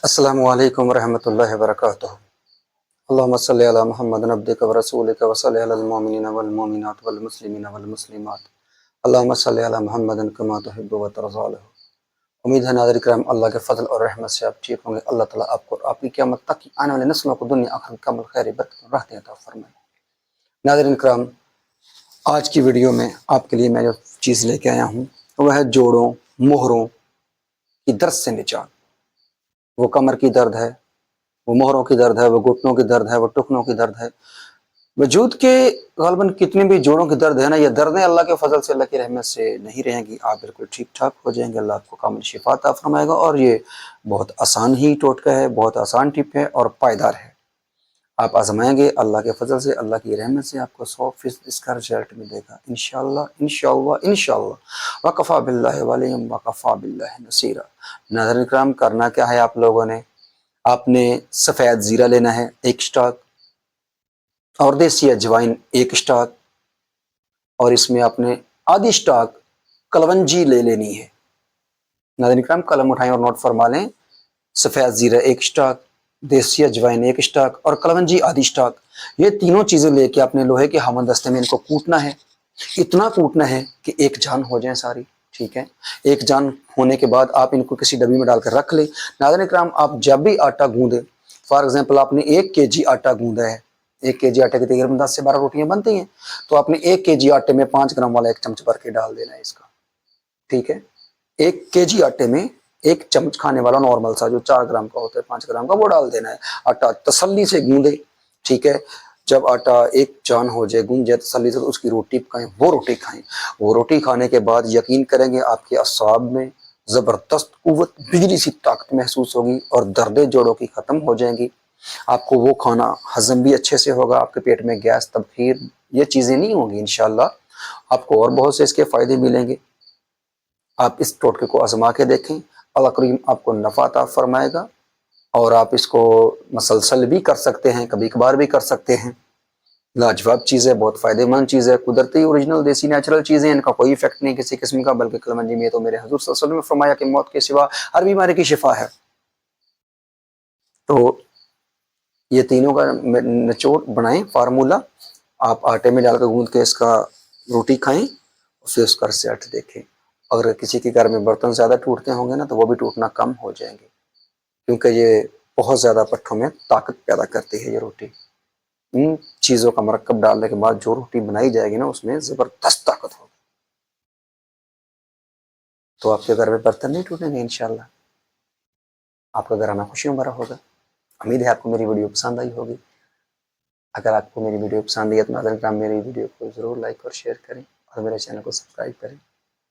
अस्सलामु अलैकुम रहमतुल्लाहि व बरकातुहू। अल्लाहुम्मा सल्लि अला मुहम्मद अब्दिका व रसूलिका व सल्लि अलल मुमिनीना वल मुमिनात वल मुस्लिमीना वल मुस्लिमात। अल्लाहुम्मा सल्लि अला मुहम्मदिन कमा तुहिब्बु व तर्ज़ा। उम्मीद है नाज़रीन किराम अल्लाह के फजल और रहमत से आप ठीक होंगे। अल्लाह ताला आपको और आपकी क़यामत तक की आने वाली नस्लों को दुनिया आखिरत कमल खैर बरकत रहते अता फरमाए। नाज़रीन किराम, आज की वीडियो में आपके लिए मैं जो चीज़ लेके आया हूँ वह है जोड़ों मोहरों की दर्द से निजात। वो कमर की दर्द है, वो मोहरों की दर्द है, वो घुटनों की दर्द है, वो टुकनों की दर्द है। वजूद के गालबन कितनी भी जोड़ों की दर्द है ना, ये दर्दें अल्लाह के फजल से, अल्लाह की रहमत से नहीं रहेंगी। आप बिल्कुल ठीक ठाक हो जाएंगे। अल्लाह आपको कामिल शिफा अता फरमाएगा। और ये बहुत आसान ही टोटका है, बहुत आसान टिप है और पायदार है। आप आजमाएंगे अल्लाह के फजल से, अल्लाह की रहमत से आपको 100% इसका रिजल्ट मिलेगा इंशाअल्लाह इंशाअल्लाह इंशाअल्लाह। वकफ़ा बिल्लाहि वलिय्यम वकफ़ा बिल्लाहि नसीरा। नाज़रीन किराम, करना क्या है आप लोगों ने, आपने सफ़ेद ज़ीरा लेना है 1 स्टाक, और देसी अजवाइन 1 स्टाक, और इसमें आपने आधी स्टाक कलवंजी ले लेनी है। नाज़रीन किराम, कलम उठाएं और नोट फरमा लें। सफ़ेद ज़ीरा 1 स्टाक, देसी अजवाइन 1 स्टाक और कलवंजी आधी स्टाक। ये तीनों चीज़ें लेके आपने लोहे के हमन दस्ते में इनको कूटना है। इतना कूटना है कि एक जान हो जाए सारी। ठीक है, एक जान होने के बाद आप इनको किसी डब्बी में डालकर रख लें। नाज़रीन किराम, आप जब भी आटा गूंदें, फॉर एग्जांपल आपने 1 केजी आटा गूंदा है, 1 केजी आटे की तकरीबन 10 से 12 रोटियां बनती हैं, तो आपने 1 केजी आटे में 5 ग्राम वाला 1 चम्मच भर के डाल देना है इसका। ठीक है, 1 केजी आटे में 1 चम्मच खाने वाला नॉर्मल सा जो 4 ग्राम का होता है, 5 ग्राम का, वो डाल देना है। आटा तसल्ली से गूंदे। ठीक है, जब आटा एक जान हो जाए, गूंज जाए तसल्ली से, तो उसकी रोटी पकाएं, वो रोटी खाएं। वो रोटी खाने के बाद यकीन करेंगे आपके असाब में ज़बरदस्त कुव्वत, बिजली सी ताकत महसूस होगी और दर्द जोड़ों की ख़त्म हो जाएंगी। आपको वो खाना हजम भी अच्छे से होगा, आपके पेट में गैस तबखीर ये चीज़ें नहीं होंगी इंशाअल्लाह। आपको और बहुत से इसके फ़ायदे मिलेंगे। आप इस टोटके को आजमा के देखें, अल्लाह करीम आपको नफ़ा अता फरमाएगा। और आप इसको मसलसल भी कर सकते हैं, कभी कभार भी कर सकते हैं। लाजवाब चीज़ है, बहुत फ़ायदेमंद चीज़ है, कुदरती ओरिजिनल देसी नेचुरल चीज़ें हैं। इनका कोई इफेक्ट नहीं किसी किस्म का, बल्कि कलमंजी में तो मेरे हजूर सल्लल्लाहु अलैहि वसल्लम ने फरमाया कि मौत के सिवा हर बीमारी की शिफा है। तो ये तीनों का निचोड़ बनाएं फार्मूला, आप आटे में डालकर गूंद के इसका रोटी खाएं, फिर उसका रिजल्ट देखें। अगर किसी के घर में बर्तन ज़्यादा टूटते होंगे ना, तो वो भी टूटना कम हो जाएंगे, क्योंकि ये बहुत ज़्यादा पट्ठों में ताकत पैदा करती है ये रोटी। इन चीज़ों का मरकब डालने के बाद जो रोटी बनाई जाएगी ना, उसमें ज़बरदस्त ताकत होगी। तो आपके घर में बर्तन नहीं टूटेंगे इंशाल्लाह। आपका घर आना खुशियों भरा होगा। उम्मीद है आपको मेरी वीडियो पसंद आई होगी। अगर आपको मेरी वीडियो पसंद आई है तो नाज़रीन किराम, मेरी वीडियो को ज़रूर लाइक और शेयर करें और मेरे चैनल को सब्सक्राइब करें।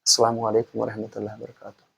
अस्सलामु अलैकुम व रहमतुल्लाहि व बरकातुहू।